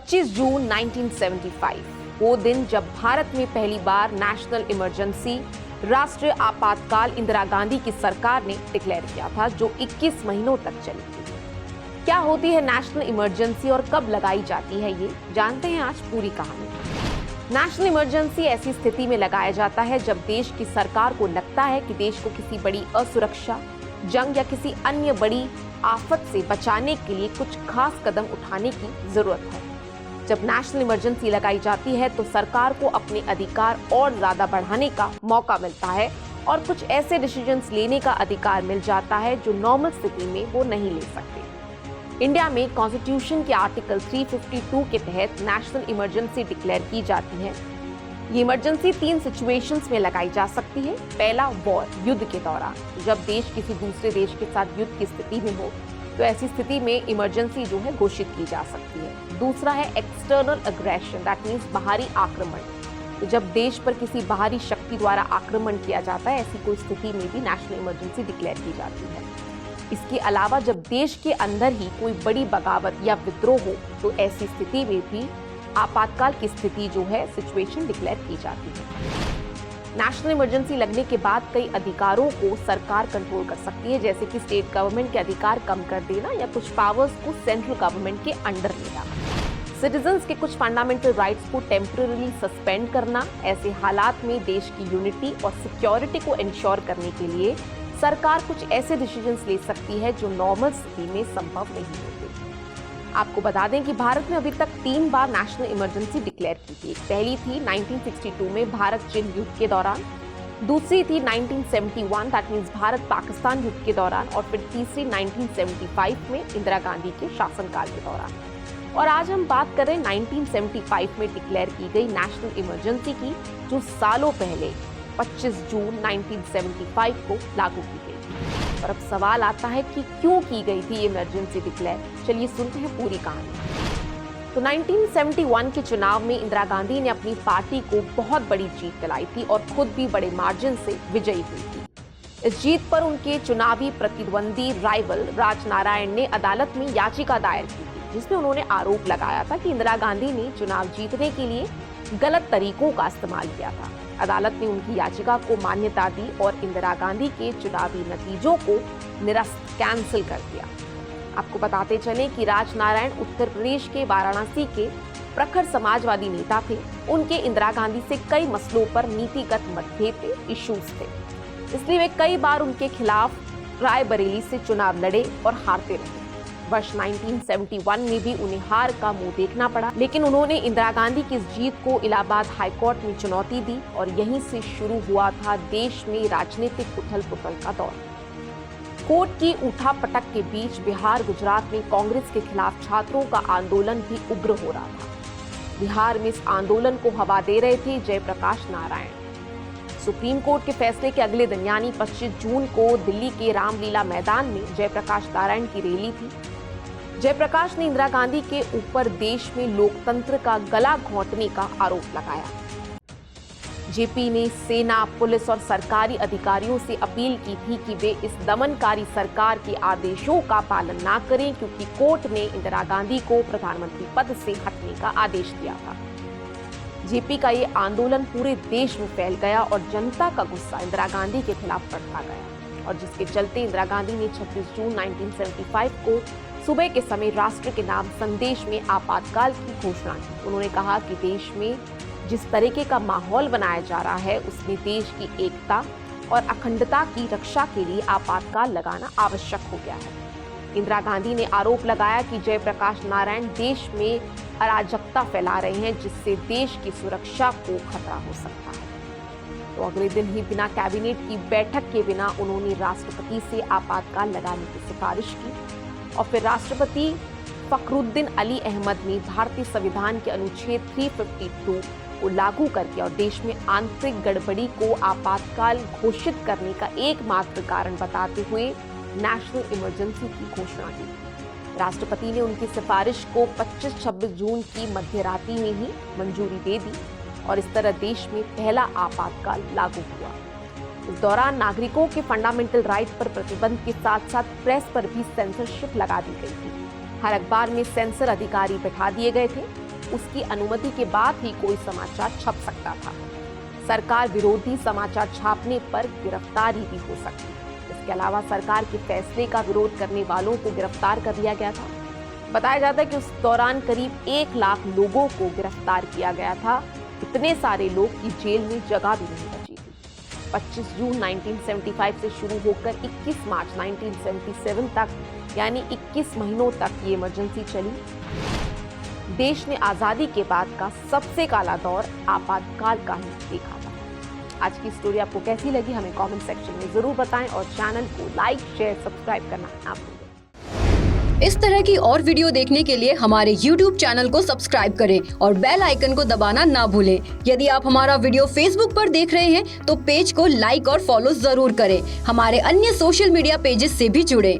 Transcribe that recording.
25 जून 1975 वो दिन जब भारत में पहली बार नेशनल इमरजेंसी राष्ट्रीय आपातकाल इंदिरा गांधी की सरकार ने डिक्लेयर किया था, जो 21 महीनों तक चली थी। क्या होती है नेशनल इमरजेंसी और कब लगाई जाती है, ये जानते हैं आज पूरी कहानी। नेशनल इमरजेंसी ऐसी स्थिति में लगाया जाता है जब देश की सरकार को लगता है कि देश को किसी बड़ी असुरक्षा, जंग या किसी अन्य बड़ी आफत से बचाने के लिए कुछ खास कदम उठाने की जरूरत है। जब नेशनल इमरजेंसी लगाई जाती है तो सरकार को अपने अधिकार और ज्यादा बढ़ाने का मौका मिलता है और कुछ ऐसे डिसीजंस लेने का अधिकार मिल जाता है जो नॉर्मल स्थिति में वो नहीं ले सकते। इंडिया में कॉन्स्टिट्यूशन के आर्टिकल 352 के तहत नेशनल इमरजेंसी डिक्लेयर की जाती है। ये इमरजेंसी 3 सिचुएशंस में लगाई जा सकती है। पहला, वॉर, युद्ध के दौरान, जब देश किसी दूसरे देश के साथ युद्ध की स्थिति में हो तो ऐसी स्थिति में इमरजेंसी जो है घोषित की जा सकती है। दूसरा है एक्सटर्नल अग्रेशन, दैट मीन्स बाहरी आक्रमण। तो जब देश पर किसी बाहरी शक्ति द्वारा आक्रमण किया जाता है, ऐसी कोई स्थिति में भी नेशनल इमरजेंसी डिक्लेयर की जाती है। इसके अलावा जब देश के अंदर ही कोई बड़ी बगावत या विद्रोह हो तो ऐसी स्थिति में भी आपातकाल की स्थिति जो है सिचुएशन डिक्लेयर की जाती है। नेशनल इमरजेंसी लगने के बाद कई अधिकारों को सरकार कंट्रोल कर सकती है, जैसे कि स्टेट गवर्नमेंट के अधिकार कम कर देना या कुछ पावर्स को सेंट्रल गवर्नमेंट के अंडर लेना, सिटीजन्स के कुछ फंडामेंटल राइट्स को टेम्पररी सस्पेंड करना। ऐसे हालात में देश की यूनिटी और सिक्योरिटी को इंश्योर करने के लिए सरकार कुछ ऐसे डिसीजंस ले सकती है जो नॉर्मल स्थिति में संभव नहीं होते। आपको बता दें कि भारत में अभी तक 3 बार नेशनल इमरजेंसी डिक्लेयर की थी। पहली थी 1962 में भारत चीन युद्ध के दौरान, दूसरी थी 1971 दैट मीन्स भारत पाकिस्तान युद्ध के दौरान, और फिर तीसरी 1975 में इंदिरा गांधी के शासनकाल के दौरान। और आज हम बात कर रहे हैं 1975 में डिक्लेयर की गई नेशनल इमरजेंसी की, जो सालों पहले 25 जून 1975 को लागू की गई। और अब सवाल आता है कि क्यों की गई थी इमरजेंसी डिक्लेयर। चलिए सुनते हैं पूरी कहानी। तो 1971 के चुनाव में इंदिरा गांधी ने अपनी पार्टी को बहुत बड़ी जीत दिलाई थी और खुद भी बड़े मार्जिन से विजयी हुई थी। इस जीत पर उनके चुनावी प्रतिद्वंदी राइवल राजनारायण ने अदालत में याचिका दायर की थी, जिसमें उन्होंने आरोप लगाया था कि इंदिरा गांधी ने चुनाव जीतने के लिए गलत तरीकों का इस्तेमाल किया था। अदालत ने उनकी याचिका को मान्यता दी और इंदिरा गांधी के चुनावी नतीजों को निरस्त कैंसिल कर दिया। आपको बताते चले कि राजनारायण उत्तर प्रदेश के वाराणसी के प्रखर समाजवादी नेता थे। उनके इंदिरा गांधी से कई मसलों पर नीतिगत मतभेद थे, इश्यूज थे, इसलिए वे कई बार उनके खिलाफ रायबरेली से चुनाव लड़े और हारते रहे। वर्ष 1971 में भी उन्हें हार का मुंह देखना पड़ा, लेकिन उन्होंने इंदिरा गांधी की इस जीत को इलाहाबाद हाईकोर्ट में चुनौती दी और यहीं से शुरू हुआ था देश में राजनीतिक उथल-पुथल का दौर। कोर्ट की उठापटक के बीच बिहार, गुजरात में कांग्रेस के खिलाफ छात्रों का आंदोलन भी उग्र हो रहा था। बिहार में इस आंदोलन को हवा दे रहे थे जयप्रकाश नारायण। सुप्रीम कोर्ट के फैसले के अगले दिन यानी 25 जून को दिल्ली के रामलीला मैदान में जयप्रकाश नारायण की रैली थी। जयप्रकाश ने इंदिरा गांधी के ऊपर देश में लोकतंत्र का गला घोंटने का आरोप लगाया। जेपी ने सेना, पुलिस और सरकारी अधिकारियों से अपील की थी कि वे इस दमनकारी सरकार के आदेशों का पालन ना करें, क्योंकि कोर्ट ने इंदिरा गांधी को प्रधानमंत्री पद से हटने का आदेश दिया था। जेपी का ये आंदोलन पूरे देश में फैल गया और जनता का गुस्सा इंदिरा गांधी के खिलाफ बढ़ता गया, और जिसके चलते इंदिरा गांधी ने 26 जून 1975 को सुबह के समय राष्ट्र के नाम संदेश में आपातकाल की घोषणा की। उन्होंने कहा कि देश में जिस तरीके का माहौल बनाया जा रहा है, उसमें देश की एकता और अखंडता की रक्षा के लिए आपातकाल लगाना आवश्यक हो गया है। इंदिरा गांधी ने आरोप लगाया कि जयप्रकाश नारायण देश में अराजकता फैला रहे हैं, जिससे देश की सुरक्षा को खतरा हो सकता है। तो अगले दिन ही बिना कैबिनेट की बैठक के बिना उन्होंने राष्ट्रपति से आपातकाल लगाने की सिफारिश की और फिर राष्ट्रपति फखरुद्दीन अली अहमद ने भारतीय संविधान के अनुच्छेद 352 को लागू करके और देश में आंतरिक गड़बड़ी को आपातकाल घोषित करने का एकमात्र कारण बताते हुए नेशनल इमरजेंसी की घोषणा की। राष्ट्रपति ने उनकी सिफारिश को 25-26 जून की मध्यरात्रि में ही मंजूरी दे दी और इस तरह देश में पहला आपातकाल लागू हुआ। इस दौरान नागरिकों के फंडामेंटल राइट पर प्रतिबंध के साथ साथ प्रेस पर भी सेंसरशिप लगा दी गई थी। हर अखबार में सेंसर अधिकारी बैठा दिए गए थे। उसकी अनुमति के बाद ही कोई समाचार छप सकता था। सरकार विरोधी समाचार छापने पर गिरफ्तारी भी हो सकती है। इसके अलावा सरकार के फैसले का विरोध करने वालों को गिरफ्तार कर लिया गया था। बताया जाता है कि उस दौरान करीब 1 लाख लोगों को गिरफ्तार किया गया था। इतने सारे लोग कि जेल में जगह भी नहीं बची थी। 25 जून 1975 से शुरू होकर 21 मार्च 1977 तक, यानी 21 महीनों तक ये इमरजेंसी चली। देश ने आजादी के बाद का सबसे काला दौर आपातकाल का ही देखा था। आज की स्टोरी आपको कैसी लगी हमें कमेंट सेक्शन में जरूर बताएं और चैनल को लाइक, शेयर, सब्सक्राइब करना ना भूलें। इस तरह की और वीडियो देखने के लिए हमारे YouTube चैनल को सब्सक्राइब करें और बेल आइकन को दबाना ना भूलें। यदि आप हमारा वीडियो Facebook पर देख रहे हैं तो पेज को लाइक और फॉलो जरूर करें। हमारे अन्य सोशल मीडिया पेजेस से भी जुड़ें।